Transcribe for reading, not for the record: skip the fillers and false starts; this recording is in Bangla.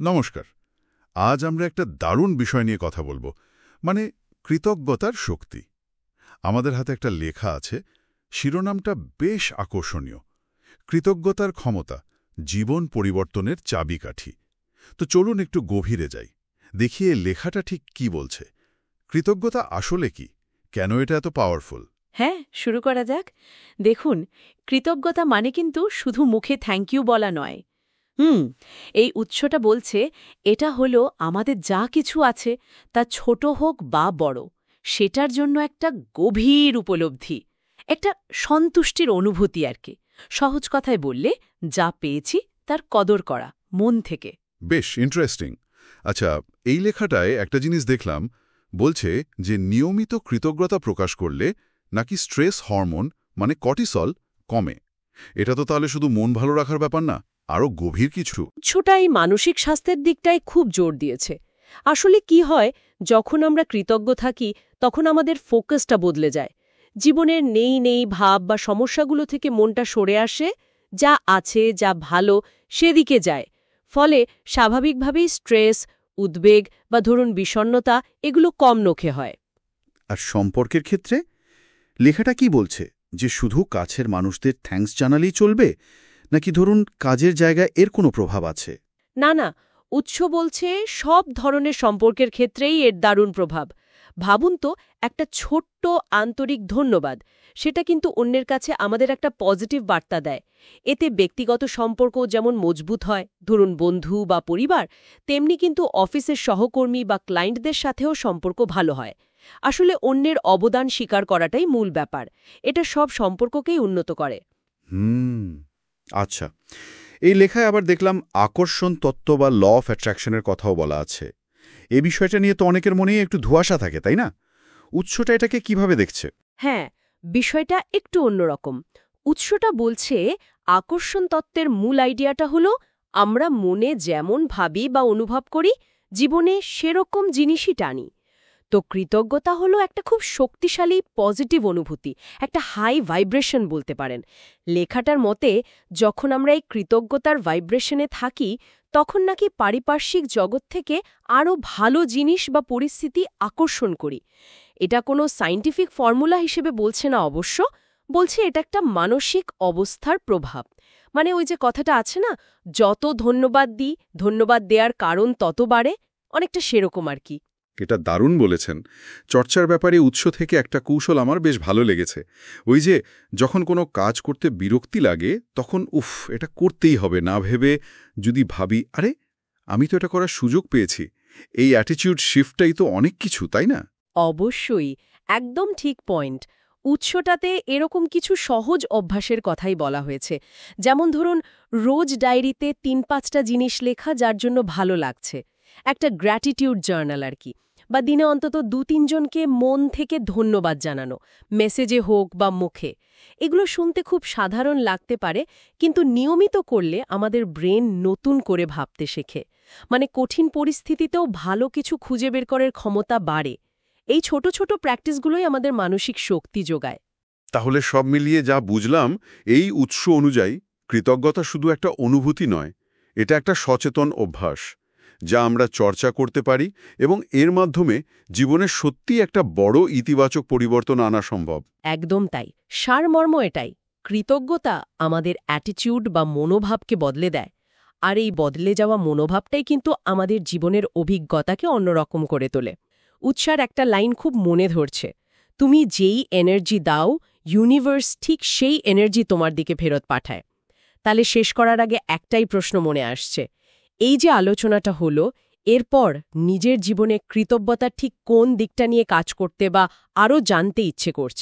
নমস্কার। আজ আমরা একটা দারুণ বিষয় নিয়ে কথা বলবো, মানে কৃতজ্ঞতার শক্তি। আমাদের হাতে একটা লেখা আছে, শিরোনামটা বেশ আকর্ষণীয়। কৃতজ্ঞতার ক্ষমতা, জীবন পরিবর্তনের চাবিকাঠি। তো চলুন একটু গভীরে যাই, দেখি এই লেখাটা ঠিক কি বলছে। কৃতজ্ঞতা আসলে কি, কেন এটা এত পাওয়ারফুল? হ্যাঁ, শুরু করা যাক। দেখুন, কৃতজ্ঞতা মানে কিন্তু শুধু মুখে থ্যাংক ইউ বলা নয়। এই উৎসটা বলছে এটা হলো আমাদের যা কিছু আছে, তা ছোট হোক বা বড়, সেটার জন্য একটা গভীর উপলব্ধি, একটা সন্তুষ্টির অনুভূতি আর কি। সহজ কথায় বললে, যা পেয়েছি তার কদর করা, মন থেকে। বেশ ইন্টারেস্টিং। আচ্ছা, এই লেখাটায় একটা জিনিস দেখলাম, বলছে যে নিয়মিত কৃতজ্ঞতা প্রকাশ করলে নাকি স্ট্রেস হরমোন মানে কর্টিসল কমে। এটা তো তাহলে শুধু মন ভালো রাখার ব্যাপার না, আরও গভীর কিছু। উৎসটাই মানসিক স্বাস্থ্যের দিকটায় খুব জোর দিয়েছে। আসলে কি হয়, যখন আমরা কৃতজ্ঞ থাকি তখন আমাদের ফোকাসটা বদলে যায়। জীবনের নেই নেই ভাব বা সমস্যাগুলো থেকে মনটা সরে আসে, যা আছে যা ভালো সেদিকে যায়। ফলে স্বাভাবিকভাবেই স্ট্রেস, উদ্বেগ বা ধরুন বিষণ্ণতা এগুলো কম নখে হয়। আর সম্পর্কের ক্ষেত্রে লেখাটা কি বলছে, যে শুধু কাছের মানুষদের থ্যাঙ্কস জানালেই চলবে, নাকি ধরুন কাজের জায়গায় এর কোনো প্রভাব আছে? না না, উৎস বলছে সব ধরনের সম্পর্কের ক্ষেত্রেই এর দারুণ প্রভাব। ভাবুন তো, একটা ছোট্ট আন্তরিক ধন্যবাদ, সেটা কিন্তু অন্যের কাছে আমাদের একটা পজিটিভ বার্তা দেয়। এতে ব্যক্তিগত সম্পর্ক যেমন মজবুত হয়, ধরুন বন্ধু বা পরিবার, তেমনি কিন্তু অফিসের সহকর্মী বা ক্লায়েন্টদের সাথেও সম্পর্ক ভালো হয়। আসলে অন্যের অবদান স্বীকার করাটাই মূল ব্যাপার। এটা সব সম্পর্ককেই উন্নত করে। আচ্ছা, এই লেখায় আবার দেখলাম আকর্ষণ তত্ত্ব বা ল অফ অ্যাট্রাকশনের কথাও বলা আছে। এই বিষয়টা নিয়ে তো অনেকের মনেই একটু ধোঁয়াশা থাকে, তাই না? উৎসটা এটাকে কিভাবে দেখছে? হ্যাঁ, বিষয়টা একটু অন্যরকম। উৎসটা বলছে আকর্ষণ তত্ত্বের মূল আইডিয়াটা হলো আমরা মনে যেমন ভাবি বা অনুভব করি, জীবনে সেরকম জিনিসই টানি। তো কৃতজ্ঞতা হলো একটা খুব শক্তিশালী পজিটিভ অনুভূতি, একটা হাই ভাইব্রেশন বলতে পারেন। লেখাটার মতে যখন আমরা এই কৃতজ্ঞতার ভাইব্রেশনে থাকি, তখন নাকি পারিপার্শ্বিক জগৎ থেকে আরও ভালো জিনিস বা পরিস্থিতি আকর্ষণ করি। এটা কোনো সায়েন্টিফিক ফর্মুলা হিসেবে বলছে না অবশ্য, বলছে এটা একটা মানসিক অবস্থার প্রভাব। মানে ওই যে কথাটা আছে না, যত ধন্যবাদ দিই, ধন্যবাদ দেওয়ার কারণ তত বাড়ে, অনেকটা সেরকম আর কি। এটা দারুণ বলেছেন। চর্চার ব্যাপারে উৎস থেকে একটা কৌশল আমার বেশ ভালো লেগেছে। ওই যে যখন কোনো কাজ করতে বিরক্তি লাগে, তখন এটা করতেই হবে না ভেবে যদি ভাবি, আরে আমি তো এটা করার সুযোগ পেয়েছি, এই অ্যাটিটিউড শিফটটাই তো অনেক কিছু, তাই না? অবশ্যই, একদম ঠিক পয়েন্ট। উৎসটাতে এরকম কিছু সহজ অভ্যাসের কথাই বলা হয়েছে। যেমন ধরুন, রোজ ডায়েরিতে ৩-৫টা জিনিস লেখা যার জন্য ভালো লাগছে, একটা গ্র্যাটিটিউড জার্নাল আর কি, বা দিনে অন্তত ২-৩ জনকে মন থেকে ধন্যবাদ জানানো, মেসেজে হোক বা মুখে। এগুলো শুনতে খুব সাধারণ লাগতে পারে, কিন্তু নিয়মিত করলে আমাদের ব্রেন নতুন করে ভাবতে শেখে। মানে কঠিন পরিস্থিতিতেও ভালো কিছু খুঁজে বের করার ক্ষমতা বাড়ে। এই ছোট ছোট প্র্যাকটিসগুলোই আমাদের মানসিক শক্তি যোগায়। তাহলে সব মিলিয়ে যা বুঝলাম, এই উৎস অনুযায়ী কৃতজ্ঞতা শুধু একটা অনুভূতি নয়, এটা একটা সচেতন অভ্যাস যা আমরা চর্চা করতে পারি, এবং এর মাধ্যমে জীবনে সত্যি একটা বড় ইতিবাচক পরিবর্তন আনা সম্ভব। একদম তাই, সারমর্ম এটাই। কৃতজ্ঞতা আমাদের অ্যাটিটিউড বা মনোভাবকে বদলে দেয়, আর এই বদলে যাওয়া মনোভাবটাই কিন্তু আমাদের জীবনের অভিজ্ঞতাকে অন্যরকম করে তোলে। উৎসার একটা লাইন খুব মনে ধরছে, তুমি যেই এনার্জি দাও, ইউনিভার্স ঠিক সেই এনার্জি তোমার দিকে ফেরত পাঠায়। তাহলে শেষ করার আগে একটাই প্রশ্ন মনে আসছে, এই যে আলোচনাটা হলো, এরপর নিজের জীবনে কৃতজ্ঞতার ঠিক কোন দিকটা নিয়ে কাজ করতে বা আরও জানতে ইচ্ছে করছে?